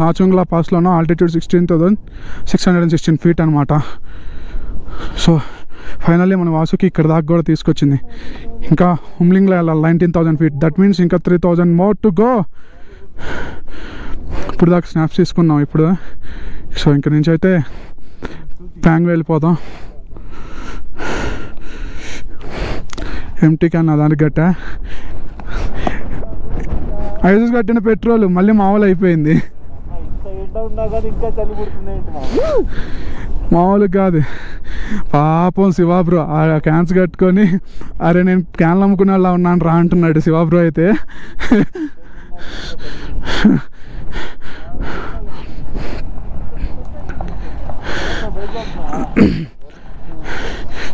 నాచుంగ్లా పాస్లోనో altitude 16,616 feet అనమాట. So finally మన వాసుకి ఇక్కడ దాకా కూడా తీసుకొచ్చింది. ఇంకా హుమ్లింగ్లో వెళ్ళాలి 19,000 feet. దట్ మీన్స్ ఇంకా 3,000 more టు గో. ఇప్పుడు దాకా స్నాప్స్ తీసుకున్నాం ఇప్పుడు. సో ఇంక నుంచి అయితే ప్యాంగ్ వెళ్ళిపోదాం. ఎంటీ క్యాన్ దానికి గట్టా ఐసెస్ కట్టిన పెట్రోల్ మళ్ళీ మామూలు అయిపోయింది. మామూలు కాదు పాపం శివాబ్రో ఆ క్యాన్స్ కట్టుకొని అరే నేను క్యాన్లు అమ్ముకునే వాళ్ళ ఉన్నాను రా అంటున్నాడు శివాబ్రో అయితే.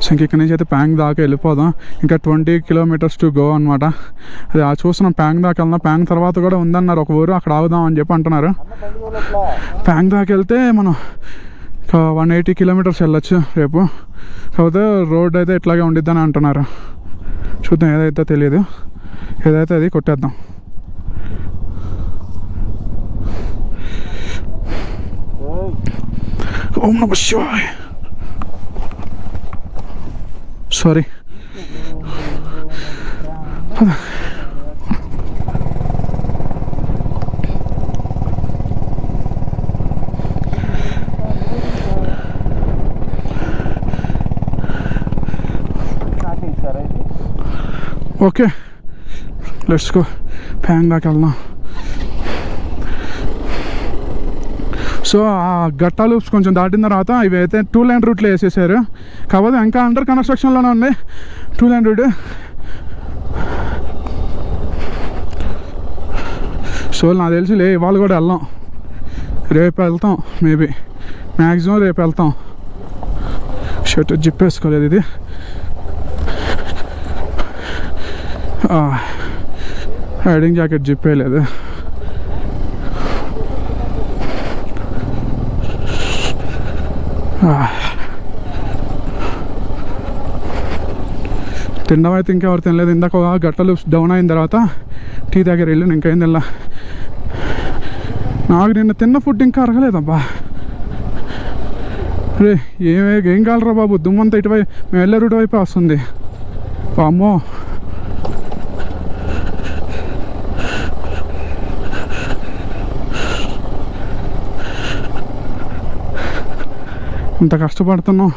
సో ఇంక ఇక్కడి నుంచి అయితే ప్యాంగ్ దాకా వెళ్ళిపోదాం. ఇంకా 20 kilometers టు గో అనమాట. అది చూస్తున్నాం ప్యాంగ్ దాకా వెళ్దాం. ప్యాంగ్ తర్వాత కూడా ఉందన్నారు ఒక ఊరు, అక్కడ ఆగుదాం అని చెప్పి అంటున్నారు. ప్యాంగ్ దాకా వెళ్తే మనం 180 kilometers వెళ్ళొచ్చు రేపు. కాకపోతే రోడ్ అయితే ఇట్లాగే ఉండిద్దని అంటున్నారు. చూద్దాం ఏదైతే తెలియదు, ఏదైతే అది కొట్టేద్దాం. ఓం నమః శివాయ. Sorry okay let's go. Pang దాకా వెళ్దాం. సో ఆ గట్టా లూప్స్ కొంచెం దాటిన తర్వాత ఇవి అయితే 2-lane రూట్లో వేసేసారు. కాకపోతే ఇంకా అండర్ కన్స్ట్రక్షన్లోనే ఉంది 2-lane రూట్. సో నాకు తెలిసి ఇవాళ కూడా వెళ్దాం, రేపు వెళ్తాం మేబీ, మ్యాక్సిమం రేపు వెళ్తాం. షర్ట్ జిప్ వేసుకోలేదు, ఇది రైడింగ్ జాకెట్ జిప్ వేయలేదు. తినడం అయితే ఇంకెవరు తినలేదు. ఇందాక గట్టలు డౌన్ అయిన తర్వాత టీ దగ్గర వెళ్ళి ఇంకేం తినలా. నాకు నిన్న తిన్న ఫుడ్ ఇంకా అరగలేదబ్బా. రే ఏం కావాలరా బాబు, దుమ్మంతా ఇటువైపు మేము వెళ్ళే రూట్ వైపే వస్తుంది. అమ్మో ఇంత కష్టపడుతున్నాం,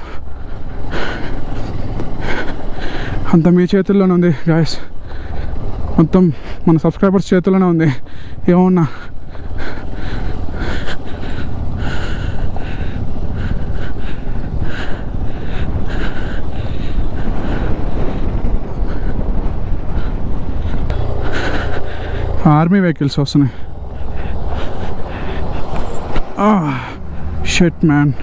అంత మీ చేతుల్లోనే ఉంది గాయస్. మొత్తం మన సబ్స్క్రైబర్స్ చేతుల్లోనే ఉంది. ఏమన్నా ఆర్మీ వెహికల్స్ వస్తున్నాయి. Shit man.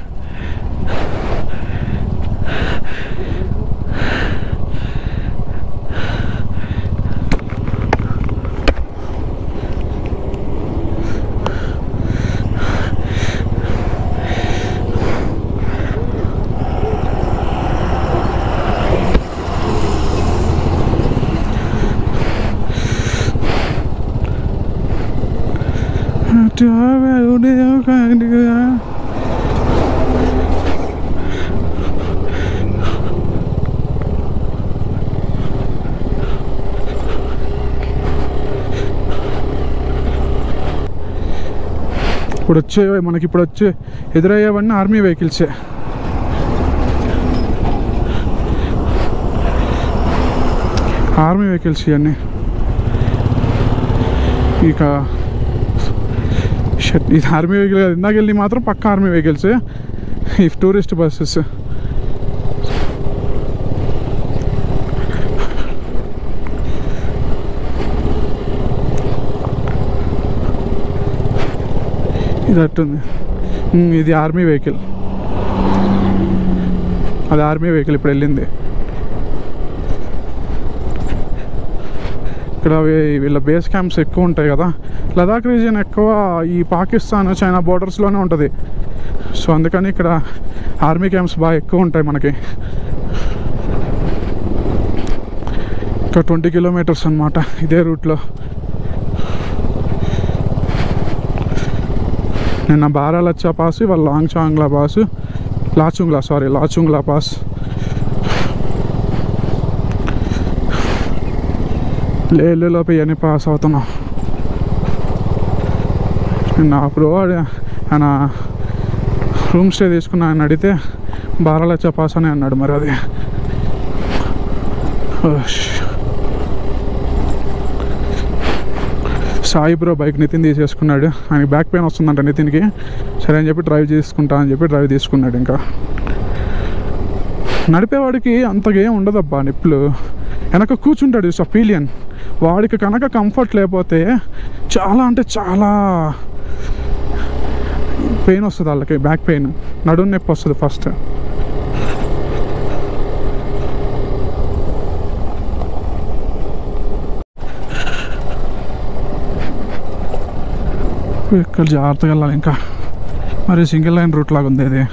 మనకి ఇప్పుడు వచ్చే ఎదురయ్యేవన్నీ ఆర్మీ వెహికల్సే. ఆర్మీ వెహికల్స్ ఇవన్నీ. ఇక ఇది ఆర్మీ వెహికల్ కాదు, ఇందాక వెళ్ళి మాత్రం పక్క ఆర్మీ వెహికల్స్. ఈ టూరిస్ట్ బస్సెస్. ఇది అట్టుంది, ఇది ఆర్మీ వెహికల్, అది ఆర్మీ వెహికల్ ఇప్పుడు వెళ్ళింది. ఇక్కడ వీళ్ళ బేస్ క్యాంప్స్ ఎక్కువ ఉంటాయి కదా. లదాఖ్ రీజియన్ ఎక్కువ ఈ పాకిస్తాన్ చైనా బోర్డర్స్లోనే ఉంటుంది. సో అందుకని ఇక్కడ ఆర్మీ క్యాంప్స్ బాగా ఎక్కువ ఉంటాయి మనకి. ఇంకా 20 kilometers అన్నమాట ఇదే రూట్లో. నిన్న బారాలచ్చా పాస్, ఇవాళ లాంగ్చాంగ్లా పాస్, లాచుంగ్లా పాస్. లేలోపు ఇవన్నీ పాస్ అవుతున్నాం. నిన్న బ్రో ఆయన రూమ్ స్టే తీసుకున్నా, ఆయన అడిగితే బారాలచ్చా పాస్ అని అన్నాడు. మరి అది సాయి బ్రో బైక్ నితిన్ తీసేసుకున్నాడు. ఆయనకి బ్యాక్ పెయిన్ వస్తుందంట నితిన్కి. సరే అని చెప్పి డ్రైవ్ తీసుకున్నాడు. ఇంకా నడిపేవాడికి అంతగా ఏం ఉండదబ్బా నిప్పులు. వెనక కూర్చుంటాడు సపీలియన్, వాడికి కనుక కంఫర్ట్ లేకపోతే చాలా అంటే చాలా పెయిన్ వస్తుంది వాళ్ళకి. బ్యాక్ పెయిన్, నడుము నొప్పి వస్తుంది ఫస్ట్. ఇక్కడ జాగ్రత్తగా వెళ్ళాలి. ఇంకా మరి సింగిల్ లైన్ రూట్ లాగా ఉంది ఇది.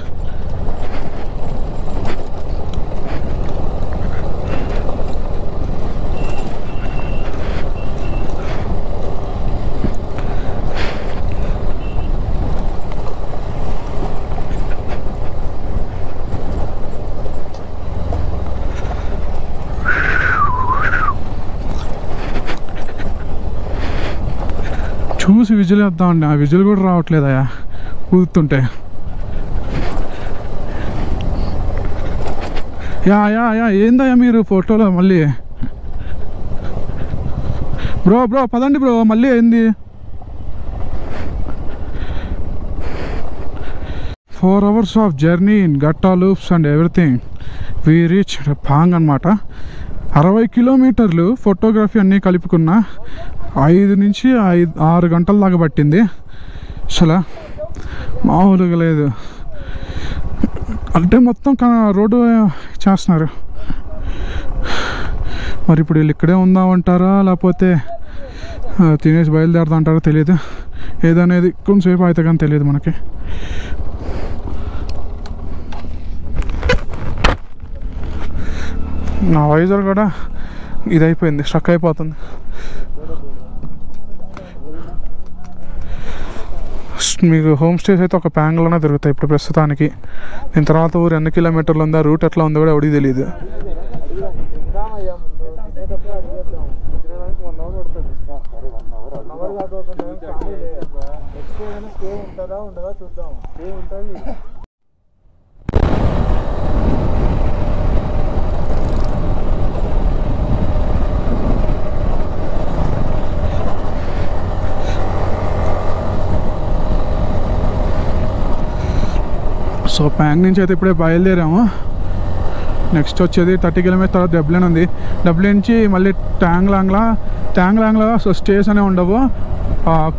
చూసి విజిల్ వేద్దామండి, ఆ విజిల్ కూడా రావట్లేదయా ఊదుతుంటే. యా ఏందయ్యా మీరు ఫోటోలో మళ్ళీ? బ్రో పదండి బ్రో, మళ్ళీ ఏంది? 4 hours of journey in Gata loops and everything. We reach Pang అనమాట. 60 కిలోమీటర్లు ఫోటోగ్రఫీ అన్నీ కలుపుకున్న 5 నుంచి 6 గంటల దాకా పట్టింది. అసలు మామూలుగా లేదు. అంటే మొత్తం రోడ్డు చేస్తున్నారు. మరి ఇప్పుడు వీళ్ళు ఇక్కడే ఉందామంటారా లేకపోతే తినేసి బయలుదేరుతా అంటారో తెలియదు. ఏదనేది కొంచెంసేపు అయితే కానీ తెలియదు మనకి. నా వైజర్ కూడా ఇదైపోయింది, స్ట్రక్ అయిపోతుంది. మీకు హోమ్ స్టేస్ అయితే ఒక ప్యాంగ్లోనే దొరుకుతాయి ఇప్పుడు ప్రస్తుతానికి. దీని తర్వాత ఊరు ఎన్ని కిలోమీటర్లు ఉందా, రూట్ ఎట్లా ఉందో కూడా ఎవరికి తెలియదు. సో ప్యాంగ్ నుంచి అయితే ఇప్పుడే బయలుదేరాము. నెక్స్ట్ వచ్చేది 30 కిలోమీటర్స్ తర్వాత డబ్లిన్ ఉంది. డబ్లిన్ నుంచి మళ్ళీ ట్యాంగ్లాంగ్లో సో స్టేస్ అనే ఉండవు.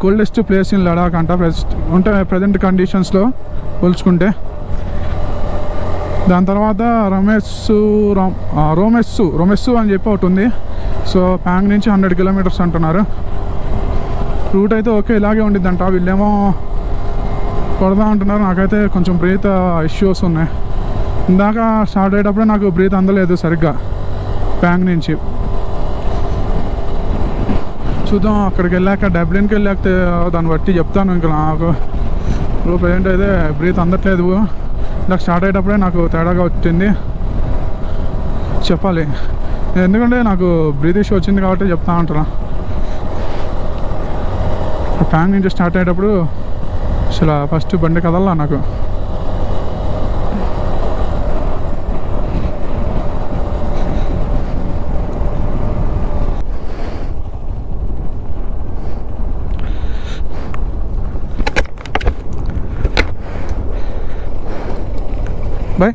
కోల్డెస్ట్ ప్లేస్ ఇన్ లడాక్ అంట ఉంటాయి ప్రజెంట్ కండిషన్స్లో పోల్చుకుంటే. దాని తర్వాత రోమెస్సు అని చెప్పి ఒకటి ఉంది. సో ప్యాంగ్ నుంచి 100 కిలోమీటర్స్ అంటున్నారు. రూట్ అయితే ఓకే ఇలాగే ఉండిద్దంట. వీళ్ళేమో కొడదాం అంటున్నారు. నాకైతే కొంచెం బ్రీత్ ఇష్యూస్ ఉన్నాయి. ఇందాక స్టార్ట్ అయ్యేటప్పుడే నాకు బ్రీత్ అందలేదు సరిగ్గా ప్యాంగ్ నుంచి. చూద్దాం అక్కడికి వెళ్ళాక, డబ్లిన్కి వెళ్ళాక దాన్ని బట్టి చెప్తాను. ఇంకా నాకు ప్రజెంట్ అయితే బ్రీత్ అందట్లేదు. ఇలా స్టార్ట్ అయ్యేటప్పుడే నాకు తేడాగా వచ్చింది చెప్పాలి. ఎందుకంటే నాకు బ్రీత్ ఇష్యూ వచ్చింది కాబట్టి చెప్తా అంటున్నా. ప్యాంగ్ నుంచి స్టార్ట్ అయ్యేటప్పుడు అసలు ఫస్ట్ బండి కదల్లా నాకు. भाई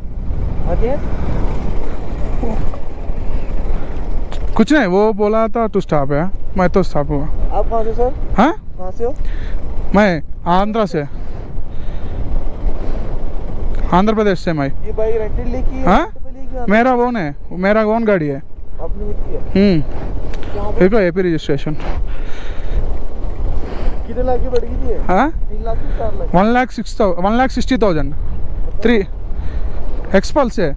कुछ नहीं, वो बोला था टू स्टॉप है, मैं तो स्टॉप हुआ. आप कहाँ से सर? हाँ कहाँ से हो? मैं आंध्रा से, आंध्र प्रदेश से. मैं ये बाइक रेंटेड लेके हाँ मेरा ओन है, मेरा ओन गाड़ी है. अपनी खुद की है? देखो एपी रजिस्ट्रेशन. कितने लाख की पड़ेगी थी? हाँ 3 लाख की 4 लाख? 1,60,000 3 एक्सपल्स है.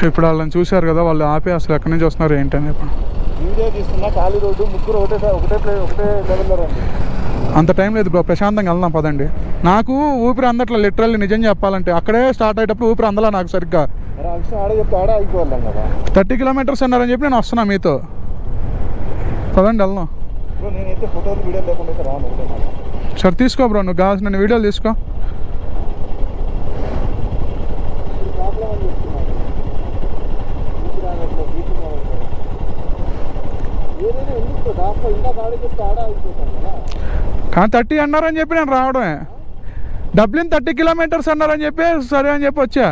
సో ఇప్పుడు వాళ్ళని చూశారు కదా, వాళ్ళు ఆపి అసలు ఎక్కడి నుంచి వస్తున్నారు ఏంటని ఇప్పుడు వీడియో తీస్తున్నా, ఖాళీ రోడ్డు, ముగ్గురు ఒకటే లెవెల్లో రండి. అంత టైం లేదు బ్రో, ప్రశాంతంగా వెళ్దాం పదండి. నాకు ఊపిరి అందట్లే, లిటరల్లీ నిజం చెప్పాలంటే. అక్కడే స్టార్ట్ అయ్యేటప్పుడు ఊపిరి అందలా నాకు సరిగ్గా. ఆడ చెప్తే ఆడ అయిపోవాలం కదా. 30 కిలోమీటర్స్ అన్నారని చెప్పి నేను వస్తున్నా మీతో. పదండి వెళ్దాం. బ్రో నేనైతే ఫోటోలు వీడియో లేకుండా అయితే రాను. సరే తీసుకో బ్రో, నువ్వు కావాల్సిన వీడియోలు తీసుకో. కానీ 30 అన్నారని చెప్పి నేను రావడమే. డబ్లిన్ 30 కిలోమీటర్స్ అన్నారని చెప్పి సరే అని చెప్పి వచ్చా.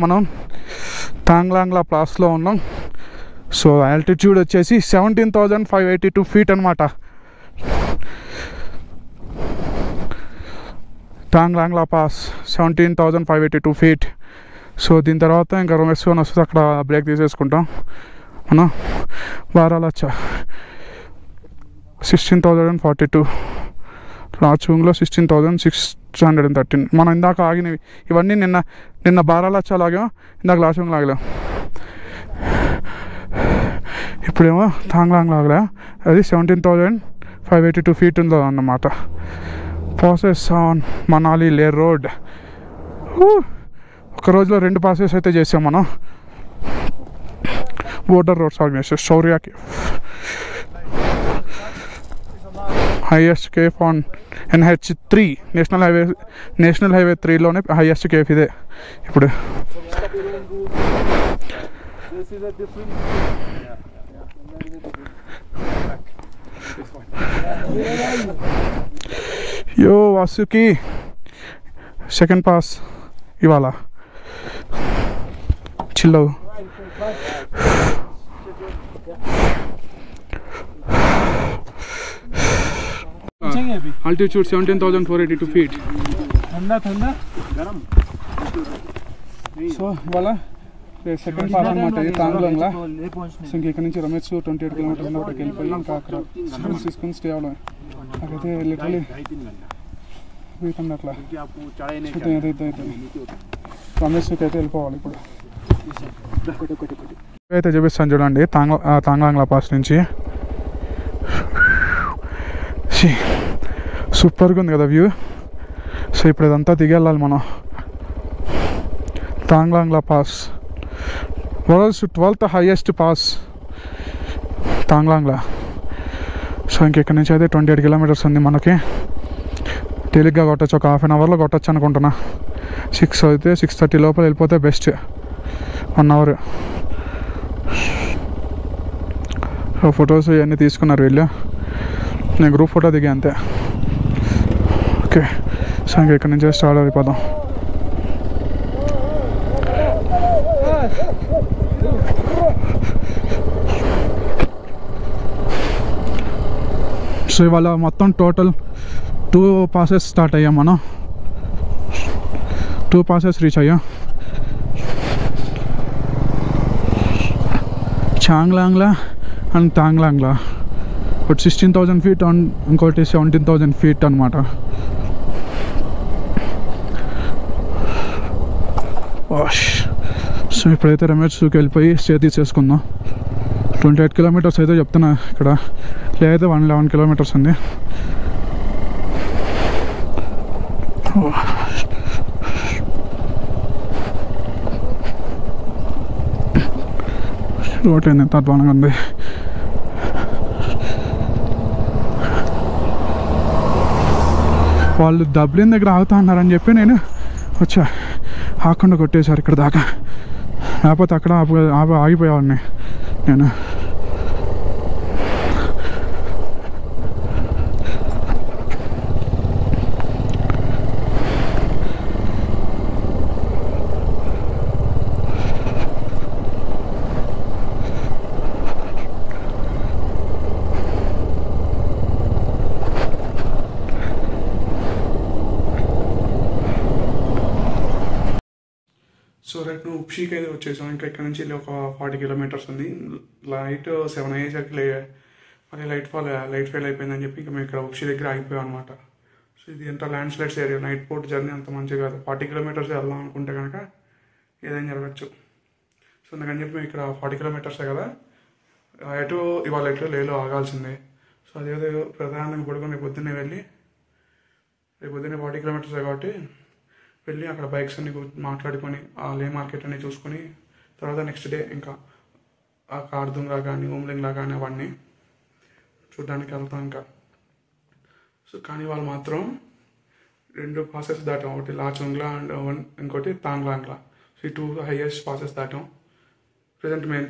మనం తాంగ్లాంగ్లా పాస్లో ఉన్నాం. సో ఆల్టిట్యూడ్ వచ్చేసి 17,582 ఫీట్ అనమాట. తాంగ్లాంగ్లా పాస్ 17,582 ఫీట్. సో దీని తర్వాత ఇంకా రొమెస్కోన్ వస్తుంది, అక్కడ బ్రేక్ తీసేసుకుంటాం మనం. బారాలచ్చా 16,042, లాచుంగ్లో 16,613. మనం ఇందాక ఆగినవి ఇవన్నీ నిన్న బారాలచ్చా లాగా, ఇందాక లాచుంగ్ లాగలే. ఇప్పుడేమో తాంగ్లాంగ్ లాగలే, అది 17,582 ఫీట్ ఉందో అన్నమాట. Passes on Manali Leh road. ఒక రోజులో 2 పాసెస్ అయితే చేసాం మనం. Border roads organisation Shaurya cafe, highest cafe on NH3, national highway 3లోనే హైయెస్ట్ కేఫ్ ఇదే. ఇప్పుడు యో వాసుకి సెకండ్ పాస్ ఇవాళ చిల్లవు. Altitude 17,482 feet. ठंडा गरम. సో ఇవాళ సెకండ్ పాస్ అనమాట ఇది తాంగ్లాంగ్లా. సో ఇంక ఇక్కడ నుంచి రమేష్ 28 కిలోమీటర్స్ లోపలికి వెళ్ళిపోయి ఇంకా అక్కడ సిగ్నల్స్ తీసుకొని స్టే అవ్వడం. నాకైతే లిటరలీ వీతండి అట్లా రమేష్కి అయితే వెళ్ళిపోవాలి ఇప్పుడు. అయితే చూపిస్తాను చూడండి తాంగ్లాంగ్లా పాస్ నుంచి. సూపర్గా ఉంది కదా వ్యూ. సో ఇప్పుడు ఇదంతా దిగెళ్ళాలి మనం. Tanglangla pass world's 12th highest pass Tanglangla. So ఇంకెక్కడి నుంచి అయితే 28 కిలోమీటర్స్ ఉంది మనకి. తేలిగ్గా కొట్టచ్చు, ఒక హాఫ్ అన్ అవర్లో కొట్టచ్చు అనుకుంటున్నా. 6 అయితే 6:30 లోపల వెళ్ళిపోతే బెస్ట్, 1 అవర్. సో ఫొటోస్ ఇవన్నీ తీసుకున్నారు వీళ్ళు, నేను గ్రూప్ ఫోటో దిగా అంతే. ఓకే, సో ఇంకా ఇక్కడ నుంచి స్టార్ట్ అయిపోదాం. సో ఇవాళ మొత్తం టోటల్ 2 పాసెస్ స్టార్ట్ అయ్యాం మనం. 2 పాసెస్ రీచ్ అయ్యాం. చాంగ్లాంగ్లా అండ్ తాంగ్లాంగ్లా. ఒకటి 16,000 ఫీట్ అండ్ ఇంకోటి 17,000 ఫీట్ అనమాట. సో ఇప్పుడైతే రమేష్కి వెళ్ళిపోయి స్టే తీసేసుకుందాం. 28 కిలోమీటర్స్ అయితే చెప్తున్నా, ఇక్కడ లేదా 111 కిలోమీటర్స్ ఉంది. రోడ్ ఏంది ఎంత అధ్వానంగా ఉంది. వాళ్ళు డబ్లిన్ దగ్గర ఆగుతా అన్నారని చెప్పి నేను వచ్చా. ఆకుండా కొట్టేశారు ఇక్కడ దాకా. లేకపోతే అక్కడ ఆగిపోయేవాడిని నేను. సో రైట్ నువ్వు ఉప్షీకి అయితే వచ్చేసాం. ఇంకా ఇక్కడ నుంచి ఒక 40 కిలోమీటర్స్ ఉంది. లైట్ 7 అయ్యేసరికి మళ్ళీ లైట్ ఫెయిల్ అయిపోయిందని చెప్పి ఇంకా మేము ఇక్కడ ఉప్షీ దగ్గర ఆగిపోయాం అనమాట. సో ఇది ఎంత land slides area, night port journey అంత మంచిగా కాదు. 40 కిలోమీటర్స్ వెళ్దాం అనుకుంటే కనుక ఏదైనా జరగచ్చు. సో అందుకని చెప్పి మేము ఇక్కడ 40 కిలోమీటర్సే కదా, ఇవాళ ఎటు లేలో ఆగాల్సిందే. సో అదేదో ప్రధానంగా పడుకొని రేపు పొద్దున్నే 40 కిలోమీటర్సే కాబట్టి వెళ్ళి అక్కడ బైక్స్ అన్ని మాట్లాడుకొని ఆ లే మార్కెట్ అన్ని చూసుకొని తర్వాత నెక్స్ట్ డే ఇంకా ఆ కార్దుంగ్లా కానీ ఓమ్లింగ్లా కానీ అవన్నీ చూడడానికి వెళ్తాం ఇంకా. సో కానీ వాళ్ళు మాత్రం 2 పాసెస్ దాటాం, ఒకటి లాచోంగ్లా అండ్ ఇంకోటి తాంగ్లాంగ్లా. సో ఈ 2 హైయెస్ట్ పాసెస్ దాటాం ప్రజెంట్ మేము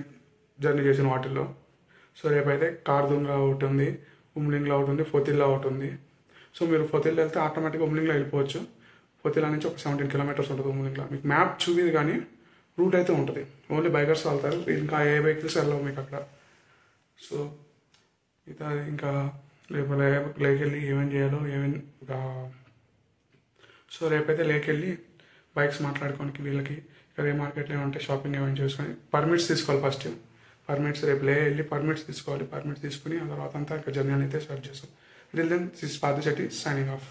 జర్నీ చేసిన వాటిల్లో. సో రేపైతే కార్దుంగ్లా ఒకటి ఉంది, ఉమ్లింగ్లా ఒకటి ఉంది, ఫోతిల్లా ఒకటి ఉంది. సో మీరు ఫోతిల్లా వెళ్తే ఆటోమేటిక్గా ఉమ్లింగ్లా వెళ్ళిపోవచ్చు. ఫోతిల్లా నుంచి ఒక 17 కిలోమీటర్స్ ఉంటుంది ఉమ్లింగ్లా. మీకు మ్యాప్ చూపింది కానీ రూట్ అయితే ఉంటుంది, ఓన్లీ బైకర్స్ వెళ్తారు, ఇంకా ఏ వెహికల్స్ వెళ్ళవు మీకు అక్కడ. సో ఇంకా లేకెళ్ళి ఏమేమి చేయాలో సో రేపైతే లేకెళ్ళి బైక్స్ మాట్లాడుకోనికి వీళ్ళకి ఇక్కడ ఏ మార్కెట్లో ఏమంటే షాపింగ్ ఏమైనా చేసుకొని పర్మిట్స్ తీసుకోవాలి. ఫస్ట్ పర్మిట్స్ రేపు వెళ్ళి పర్మిట్స్ తీసుకోవాలి. పర్మిట్స్ తీసుకుని ఆ తర్వాత అంతా ఇక్కడ జర్నీ అయితే స్టార్ట్ చేస్తాం. Till then this is Parthu Shetty signing of.